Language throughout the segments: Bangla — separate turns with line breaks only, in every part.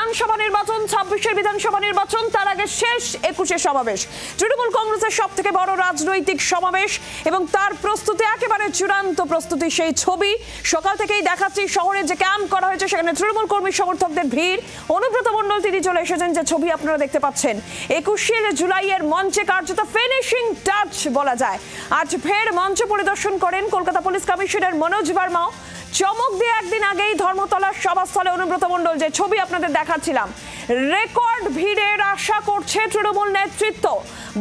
বিধানসভা নির্বাচন, ২৬-এর বিধানসভা নির্বাচন, তার আগে শেষ ২১-এর সমাবেশ। তৃণমূল কংগ্রেসের সব থেকে বড় রাজনৈতিক সমাবেশ এবং তার প্রস্তুতি একেবারে চূড়ান্ত প্রস্তুতি। সেই ছবি সকাল থেকেই দেখাচ্ছি। শহরে যে ক্যাম্প করা হয়েছে সেখানে তৃণমূল কর্মী সমর্থকদের ভিড়। অনুব্রত মণ্ডল তিনি চলে এসেছেন, যে ছবি আপনারা দেখতে পাচ্ছেন। ২১শে জুলাইয়ের মঞ্চে কার্যত ফিনিশিং টাচ বলা যায়। আজ ফের মঞ্চ পরিদর্শন করেন কলকাতা পুলিশ কমিশনার মনোজ ভার্মাও। চমক দিয়ে একদিন আগেই ধর্মতলার সভাস্থলে অনুব্রত মণ্ডল, যে ছবি আপনাদের দেখাচ্ছিলাম। রেকর্ড ভিড়ের আশা করছে তৃণমূল নেতৃত্ব।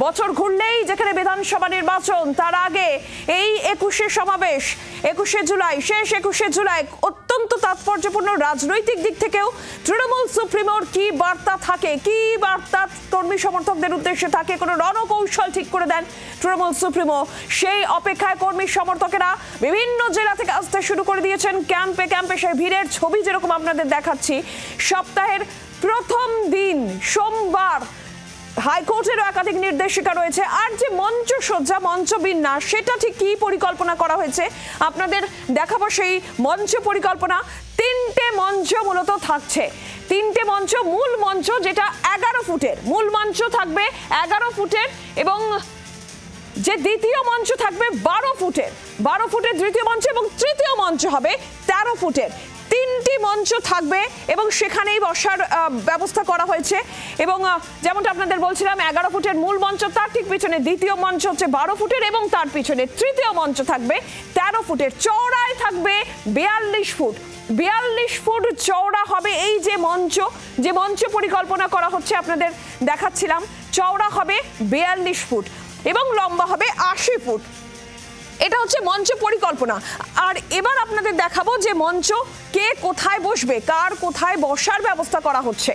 বছর ঘুরলেই যেখানে বিধানসভা নির্বাচন, তার আগে এই ২১শে সমাবেশ, ২১শে জুলাই, শেষ ২১শে জুলাই অত্যন্ত তাৎপর্যপূর্ণ। রাজনৈতিক দিক থেকেও তৃণমূল সুপ্রিমোর কি বার্তা থাকে, কি বার্তা কর্মী সমর্থকদের উদ্দেশ্যে থাকে, কোনো রণকৌশল ঠিক করে দেন তৃণমূল সুপ্রিমো, সেই অপেক্ষায় কর্মী সমর্থকেরা বিভিন্ন জেলা থেকে আসতে শুরু করে দিয়েছেন। ক্যাম্পে ক্যাম্পে সেই ভিড়ের ছবি যেরকম আপনাদের দেখাচ্ছি। সপ্তাহের প্রথম দিন সোমবার হাইকোর্টেরও একাধিক নির্দেশিকা রয়েছে। আর যে মঞ্চ সজ্জা, মঞ্চ বিন্যাস, সেটা ঠিক কি পরিকল্পনা করা হয়েছে আপনাদের দেখাবো। সেই মঞ্চ পরিকল্পনা, 3টে মঞ্চ মূলত থাকছে। 3টে মঞ্চ, মূল মঞ্চ যেটা 11 ফুটের, মূল মঞ্চ থাকবে 11 ফুটের এবং যে দ্বিতীয় মঞ্চ থাকবে 12 ফুটের, 12 ফুটের দ্বিতীয় মঞ্চ এবং তৃতীয় মঞ্চ হবে 13 ফুটের। 3টি মঞ্চ থাকবে এবং সেখানেই বসার ব্যবস্থা করা হয়েছে। এবং যেমনটা আপনাদের বলছিলাম, 11 ফুটের মূল মঞ্চ, তার ঠিক পিছনে দ্বিতীয় মঞ্চ হচ্ছে 12 ফুটের এবং তার পিছনে তৃতীয় মঞ্চ থাকবে 13 ফুটের। চওড়ায় থাকবে 42 ফুট। 42 ফুট চওড়া হবে এই যে মঞ্চ, যে মঞ্চ পরিকল্পনা করা হচ্ছে আপনাদের দেখাচ্ছিলাম। চওড়া হবে 42 ফুট এবং লম্বা হবে 80 ফুট। এটা হচ্ছে মঞ্চ পরিকল্পনা। আর এবার আপনাদের দেখাবো যে মঞ্চ কে কোথায় বসবে, কার কোথায় বসার ব্যবস্থা করা হচ্ছে।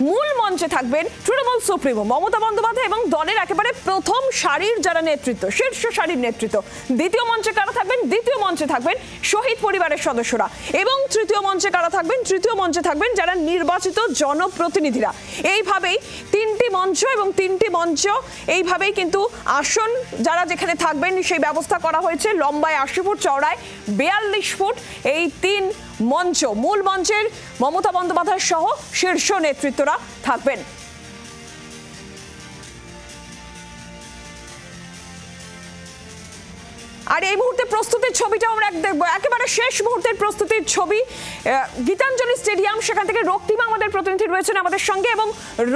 মূল মঞ্চে থাকবেন তৃণমূল সুপ্রিমো মমতা বন্দ্যোপাধ্যায় এবং দলের একেবারে প্রথম সারির যারা নেতৃত্ব, শীর্ষ সারির নেতৃত্ব। দ্বিতীয় মঞ্চে কারা থাকবেন? দ্বিতীয় মঞ্চে থাকবেন শহীদ পরিবারের সদস্যরা। এবং তৃতীয় মঞ্চে কারা থাকবেন? তৃতীয় মঞ্চে থাকবেন যারা নির্বাচিত জনপ্রতিনিধিরা। এইভাবেই 3টি মঞ্চ এবং 3টি মঞ্চ এইভাবেই কিন্তু আসন যারা যেখানে থাকবেন সেই ব্যবস্থা করা হয়েছে। লম্বায় 80 ফুট, চওড়ায় 42 ফুট এই 3 মঞ্চ। মূল মঞ্চের মমতা বন্দ্যোপাধ্যায় সহ শীর্ষ নেতৃত্বরা থাকবেন। আর এই মুহূর্তে প্রস্তুতির ছবিটা আমরা দেখবো, একেবারে শেষ মুহূর্তের প্রস্তুতির ছবি। গীতাঞ্জলি স্টেডিয়াম, সেখান থেকে রক্তিমা আমাদের প্রতিনিধি রয়েছেন আমাদের সঙ্গে এবং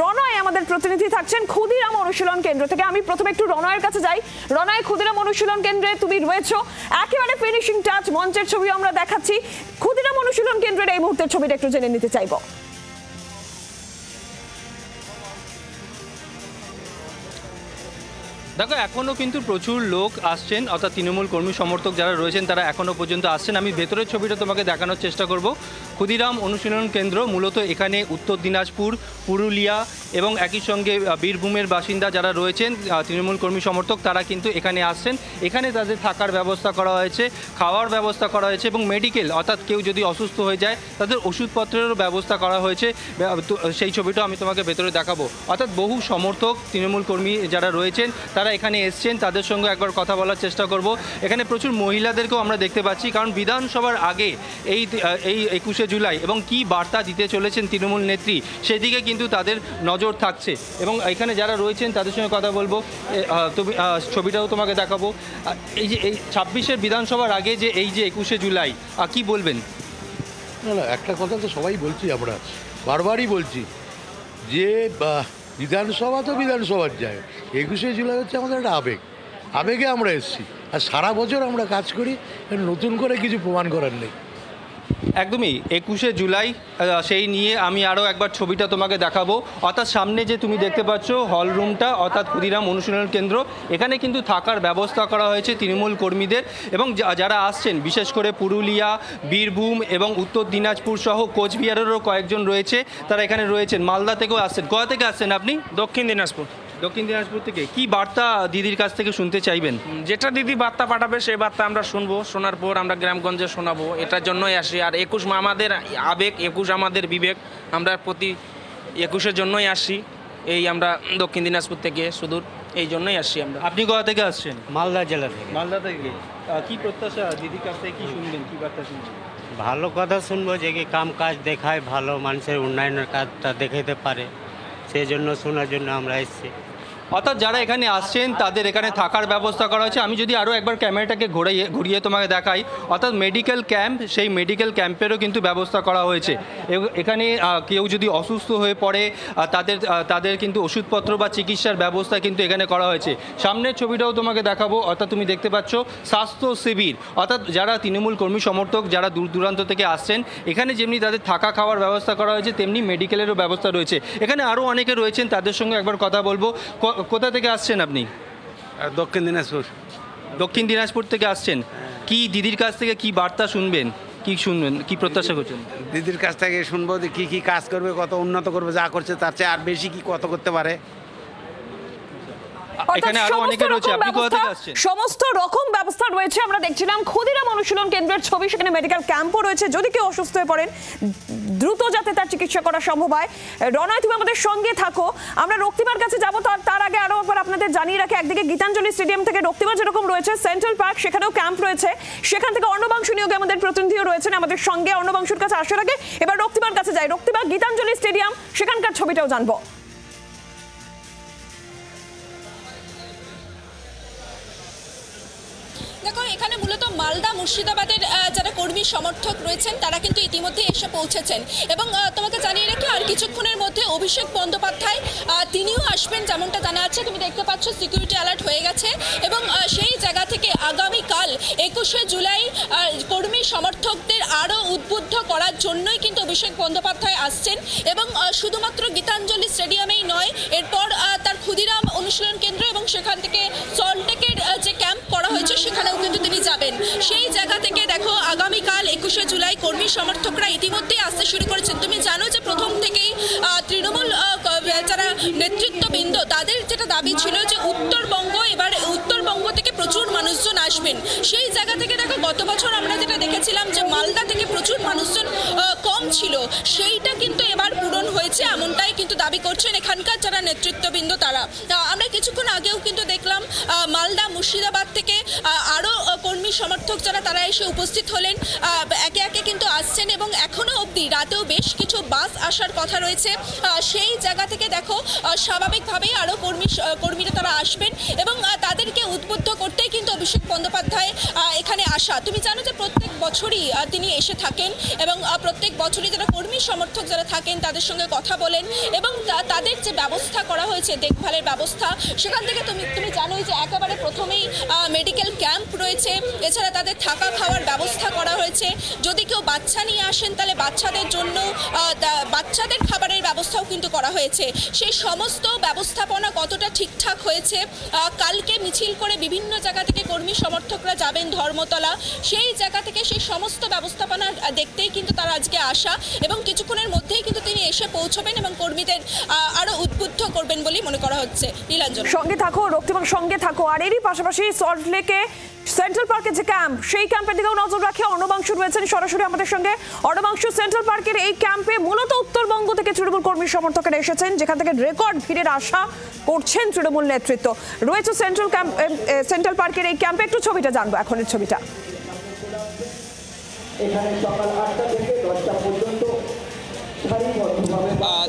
রণয় আমাদের প্রতিনিধি থাকছেন ক্ষুদিরাম অনুশীলন কেন্দ্র থেকে। আমি প্রথমে একটু রণয়ের কাছে যাই। রণয়, ক্ষুদিরাম অনুশীলন কেন্দ্রে তুমি রয়েছো, একেবারে ফিনিশিং টাচ মঞ্চের ছবি আমরা দেখাচ্ছি। ক্ষুদিরাম অনুশীলন কেন্দ্রের এই মুহূর্তের ছবিটা একটু জেনে নিতে চাইবো।
দেখো, এখনও কিন্তু প্রচুর লোক আসছেন, অর্থাৎ তৃণমূল কর্মী সমর্থক যারা রয়েছেন তারা এখনও পর্যন্ত আসছেন। আমি ভেতরের ছবিটা তোমাকে দেখানোর চেষ্টা করব। ক্ষুদিরাম অনুশীলন কেন্দ্র মূলত এখানে উত্তর দিনাজপুর, পুরুলিয়া এবং একই সঙ্গে বীরভূমের বাসিন্দা যারা রয়েছেন তৃণমূল কর্মী সমর্থক, তারা কিন্তু এখানে আসছেন। এখানে তাদের থাকার ব্যবস্থা করা হয়েছে, খাওয়ার ব্যবস্থা করা হয়েছে এবং মেডিকেল, অর্থাৎ কেউ যদি অসুস্থ হয়ে যায় তাদের ওষুধপত্রেরও ব্যবস্থা করা হয়েছে। সেই ছবিটা আমি তোমাকে ভেতরে দেখাবো। অর্থাৎ বহু সমর্থক তৃণমূল কর্মী যারা রয়েছেন তারা এখানে এসছেন, তাদের সঙ্গে একবার কথা বলার চেষ্টা করব। এখানে প্রচুর মহিলাদেরকেও আমরা দেখতে পাচ্ছি, কারণ বিধানসভার আগে এই ২১শে জুলাই এবং কি বার্তা দিতে চলেছেন তৃণমূল নেত্রী, সেদিকে কিন্তু তাদের নজর থাকছে। এবং এখানে যারা রয়েছেন তাদের সঙ্গে কথা বলবো। তুমি ছবিটাও তোমাকে দেখাবো। এই যে এই ২৬-এর বিধানসভার আগে যে এই যে ২১শে জুলাই, কি বলবেন?
না, একটা কথা তো সবাই বলছি, আমরা বারবারই বলছি যে বিধানসভা তো বিধানসভার জায়গা, ২১শে জুলাই হচ্ছে আমাদের একটা আবেগ। আবেগে আমরা এসেছি, আর সারা বছর আমরা কাজ করি, নতুন করে কিছু প্রমাণ করার নেই।
একদমই ২১শে জুলাই, সেই নিয়ে আমি আরও একবার ছবিটা তোমাকে দেখাবো। অর্থাৎ সামনে যে তুমি দেখতে পাচ্ছ হল রুমটা, অর্থাৎ ক্ষুদিরাম অনুশীলন কেন্দ্র, এখানে কিন্তু থাকার ব্যবস্থা করা হয়েছে তৃণমূল কর্মীদের। এবং যারা আসছেন বিশেষ করে পুরুলিয়া, বীরভূম এবং উত্তর দিনাজপুর সহ কোচবিহারেরও কয়েকজন রয়েছে, তারা এখানে রয়েছেন। মালদা থেকেও আসছেন। কোথা থেকে আসছেন আপনি?
দক্ষিণ দিনাজপুর।
দক্ষিণ দিনাজপুর থেকে। কি বার্তা দিদির কাছ থেকে শুনতে চাইবেন?
যেটা দিদি বার্তা পাঠাবে সেই বার্তা আমরা শুনবো, শোনার পর আমরা গ্রামগঞ্জে শোনাবো, এটার জন্যই আসি। আর ২১ আমাদের আবেগ, ২১ আমাদের বিবেক, আমরা প্রতি ২১-এর জন্যই আসি। এই আমরা দক্ষিণ দিনাজপুর থেকে সুদূর এই জন্যই আসছি আমরা।
আপনি কোথা থেকে আসছেন?
মালদা জেলা থেকে।
মালদা থেকে। কি প্রত্যাশা দিদির কাছ থেকে, কি শুনবেন, কি বার্তা শুনবেন?
ভালো কথা শুনবো, যে কি কাম কাজ দেখায়, ভালো মানুষের উন্নয়নের কাজটা দেখাতে পারে, সেই জন্য শোনার জন্য আমরা এসেছি।
অর্থাৎ যারা এখানে আসছেন তাদের এখানে থাকার ব্যবস্থা করা হয়েছে। আমি যদি আরও একবার ক্যামেরাটাকে ঘুরিয়ে তোমাকে দেখাই, অর্থাৎ মেডিকেল ক্যাম্প, সেই মেডিকেল ক্যাম্পেরও কিন্তু ব্যবস্থা করা হয়েছে। এখানে কেউ যদি অসুস্থ হয়ে পড়ে তাদের কিন্তু ওষুধপত্র বা চিকিৎসার ব্যবস্থা কিন্তু এখানে করা হয়েছে। সামনের ছবিটাও তোমাকে দেখাবো, অর্থাৎ তুমি দেখতে পাচ্ছ স্বাস্থ্য শিবির, অর্থাৎ যারা তৃণমূল কর্মী সমর্থক যারা দূর দূরান্ত থেকে আসছেন, এখানে যেমনি তাদের থাকা খাওয়ার ব্যবস্থা করা হয়েছে তেমনি মেডিকেলেরও ব্যবস্থা রয়েছে। এখানে আরও অনেকে রয়েছেন, তাদের সঙ্গে একবার কথা বলবো। কোথা থেকে আসছেন আপনি?
দক্ষিণ দিনাজপুর।
দক্ষিণ দিনাজপুর থেকে আসছেন। কি দিদির কাছ থেকে কি বার্তা শুনবেন, কি প্রত্যাশা করছেন?
দিদির কাছ থেকে শুনবো যে কী কাজ করবে, কত উন্নত করবে, যা করছে তার চেয়ে আর বেশি কি কত করতে পারে।
এখানে আরো অনেকে রয়েছে। আপনি কোথা থেকে আসছেন?
সমস্ত রকম ব্যবস্থা রয়েছে। আমরা দেখছিলাম ক্ষুদিরাম অনুশীলন কেন্দ্রের ছবি, সেখানে মেডিকেল ক্যাম্পও রয়েছে। যদি কেউ অসুস্থ হয়ে পড়েন, দ্রুত যাতে তার চিকিৎসা করা সম্ভব হয়। রনয়, তুমি আমাদের সঙ্গে থাকো। আমরা রক্তিমার কাছে যাবো, তার আগে আরো একবার আপনাদের জানিয়ে রাখি, একদিকে গীতাঞ্জলি স্টেডিয়াম থেকে রক্তিমা যেরকম রয়েছে, সেন্ট্রাল পার্ক সেখানেও ক্যাম্প রয়েছে। সেখান থেকে অর্ণবাংশু নিয়োগে আমাদের প্রতিনিধিও রয়েছেন আমাদের সঙ্গে। অর্ণবাংশুর কাছে আসার আগে এবার রক্তিমার কাছে যাই। রক্তিমা, গীতাঞ্জলি স্টেডিয়াম সেখানকার ছবিটাও জানবো।
দেখো, এখানে মূলত মালদা মুর্শিদাবাদের যারা কর্মী সমর্থক রয়েছেন তারা কিন্তু ইতিমধ্যে এসে পৌঁছেছেন এবং তোমাকে জানিয়ে রাখি আর কিছুক্ষণের মধ্যে অভিষেক বন্দ্যোপাধ্যায় তিনিও আসবেন, যেমনটা জানা যাচ্ছে। তুমি দেখতে পাচ্ছ সিকিউরিটি অ্যালার্ট হয়ে গেছে এবং সেই জায়গা থেকে আগামীকাল 21শে জুলাই কর্মী সমর্থকদের আরও উদ্বুদ্ধ করার জন্যই কিন্তু অভিষেক বন্দ্যোপাধ্যায় আসছেন এবং শুধুমাত্র গীতাঞ্জলি স্টেডিয়ামেই নয়, এরপর তার ক্ষুদিরাম অনুশীলন কেন্দ্র এবং সেখান থেকে সল্টলেকের যে ক্যাম্প করা হয়েছে সেখানেও কিন্তু তিনি যাবেন। সেই জায়গা থেকে দেখো, আগামীকাল 21শে জুলাই কর্মী সমর্থকরা ইতিমধ্যেই আসতে শুরু করেছেন। তুমি জানো যে প্রথম থেকেই তৃণমূল যারা নেতৃত্ববৃন্দ তাদের যেটা দাবি ছিল যে উত্তরবঙ্গ, এবার উত্তরবঙ্গ থেকে প্রচুর মানুষজন আসবেন। সেই জায়গা থেকে দেখো, গত বছর আমরা যেটা দেখেছিলাম যে মালদা থেকে প্রচুর মানুষজন কম ছিল, সেইটা কিন্তু এবার পূরণ হয়েছে, এমনটাই কিন্তু দাবি করছেন এখানকার যারা নেতৃত্ববৃন্দ তারা। আমরা কিছুক্ষণ আগেও কিন্তু দেখলাম মালদা মুর্শিদাবাদ থেকে আরও কর্মী সমর্থক যারা তারা এসে উপস্থিত হলেন, একে একে কিন্তু আসছেন এবং এখনও অবধি রাতেও বেশ কিছু বাস আসার কথা রয়েছে। সেই জায়গা থেকে দেখো, স্বাভাবিকভাবেই আরও কর্মীরা তারা আসবেন এবং তাদেরকে উদ্বুদ্ধ করতেই কিন্তু অভিষেক বন্দ্যোপাধ্যায় এখানে আসা। তুমি জানো যে প্রত্যেক বছরই তিনি এসে থাকেন এবং প্রত্যেক বছরই যারা কর্মী সমর্থক যারা থাকেন তাদের সঙ্গে কথা বলেন এবং তাদের যে ব্যবস্থা করা হয়েছে, দেখভালের ব্যবস্থা, সেখান থেকে তুমি জানোই যে একেবারে প্রথমেই মেডিকেল ক্যাম্প রয়েছে, এছাড়া তাদের থাকা খাওয়ার ব্যবস্থা করা হয়েছে। যদি কেউ বাচ্চা নিয়ে আসেন তাহলে বাচ্চাদের জন্য বাচ্চাদের খাবারের ব্যবস্থাও কিন্তু করা হয়েছে। সেই সমস্ত ব্যবস্থাপনা কতটা ঠিকঠাক হয়েছে, কালকে মিছিল করে বিভিন্ন জায়গা থেকে কর্মী সমর্থকরা যাবেন ধর্মতলা, সেই জায়গা থেকে সেই সমস্ত ব্যবস্থাপনা দেখতেই কিন্তু তারা আজকে আসা এবং কিছুক্ষণের মধ্যেই কিন্তু তিনি এসে পৌঁছবেন এবং কর্মীদের আরো উদ্বুদ্ধ করবেন বলেই মনে করা হচ্ছে। নীলাঞ্জন,
সঙ্গে থাকো, রক্তিমার সঙ্গে থাকো। আর এরই পাশাপাশি সল্টলেকে সেন্ট্রাল পার্কের যে ক্যাম্প, সেই ক্যাম্পের দিকেও নজর রাখে অর্ণবাংশু রয়েছেন সরাসরি আমাদের সঙ্গে। অর্ণবাংশু, সেন্ট্রাল পার্কের এই ক্যাম্পে মূলত উত্তরবঙ্গ থেকে তৃণমূল কর্মী সমর্থকেরা এসেছেন, যেখান থেকে রেকর্ড ভিড়ের আশা করছেন তৃণমূল নেতৃত্ব। রয়েছে সেন্ট্রাল পার্কের এই ক্যাম্পে, একটু ছবিটা জানবো, এখনের ছবিটা।
এখানে সকাল 8টা থেকে 10টা পর্যন্ত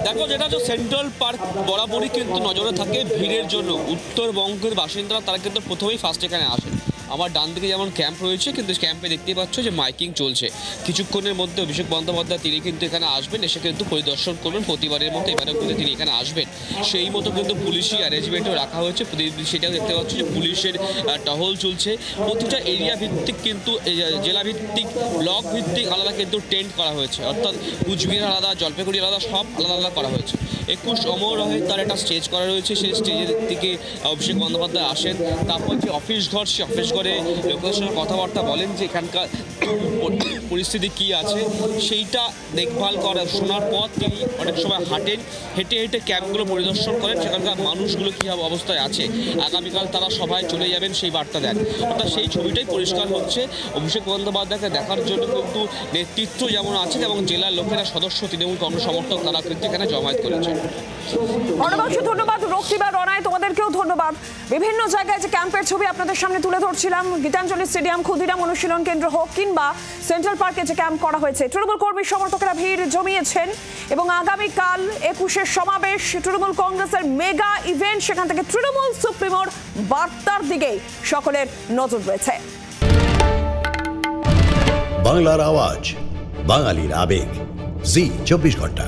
দেখো, যেটা হচ্ছে সেন্ট্রাল পার্ক বরাবরই কিন্তু নজরে থাকে ভিড়ের জন্য। উত্তরবঙ্গের বাসিন্দারা তারা কিন্তু প্রথমেই ফার্স্ট এখানে আসেন। আমার ডান দিকে যেমন ক্যাম্প রয়েছে, কিন্তু ক্যাম্পে দেখতেই পাচ্ছ যে মাইকিং চলছে। কিছুক্ষণের মধ্যে অভিষেক বন্দ্যোপাধ্যায় তিনি কিন্তু এখানে আসবেন, এসে কিন্তু পরিদর্শন করবেন। প্রতিবারের মতো এবারেও কিন্তু তিনি এখানে আসবেন। সেই মতো কিন্তু পুলিশি অ্যারেঞ্জমেন্টও রাখা হয়েছে। সেটাও দেখতে পাচ্ছ যে পুলিশের টহল চলছে। প্রতিটা এরিয়া ভিত্তিক কিন্তু জেলা ভিত্তিক, ব্লক ভিত্তিক আলাদা কিন্তু টেন্ট করা হয়েছে, অর্থাৎ কুচবিহার আলাদা, জলপাইগুড়ি আলাদা, সব আলাদা আলাদা করা হয়েছে। 21 অমর রহে তার একটা স্টেজ করা রয়েছে, সেই স্টেজের দিকে অভিষেক বন্দ্যোপাধ্যায় আসেন। তারপর যে অফিস ঘর, সেই অফিস করে লোকের সঙ্গে কথাবার্তা বলেন যে এখানকার পরিস্থিতি কী আছে সেইটা দেখভাল করা শোনার পর তিনি অনেক সময় হাঁটেন, হেঁটে হেঁটে ক্যাম্পগুলো পরিদর্শন করেন, সেখানকার মানুষগুলো কীভাবে অবস্থায় আছে, আগামীকাল তারা সভায় চলে যাবেন সেই বার্তা দেন। অর্থাৎ সেই ছবিটাই পরিষ্কার হচ্ছে। অভিষেক বন্দ্যোপাধ্যায়কে দেখার জন্য কিন্তু নেতৃত্ব যেমন আছে এবং জেলার লোকেরা সদস্য তৃণমূল কংগ্রেস সমর্থক তারা কিন্তু এখানে জমায়েত করেছে।
অনেক ধন্যবাদ রক্তিবা, রনায়, তোমাদেরকেও ধন্যবাদ। বিভিন্ন জায়গায় যে ক্যাম্পের ছবি আপনাদের সামনে তুলে ধরছিলাম, গীতাঞ্জলি স্টেডিয়াম, ক্ষুদিরাম অনুশীলন কেন্দ্র হোক কিংবা সেন্ট্রাল পার্কে যে ক্যাম্প করা হয়েছে, তৃণমূল কর্মী সমর্থকেরা ভিড় জমিয়েছেন এবং আগামীকাল 21 সমাবেশ, তৃণমূল কংগ্রেসের মেগা ইভেন্ট, সেখান থেকে তৃণমূল সুপ্রিমোর বার্তার দিকেই সকলের নজর রয়েছে।
বাংলার আওয়াজ, বাঙালির আবেগ, জি 24 ঘন্টা।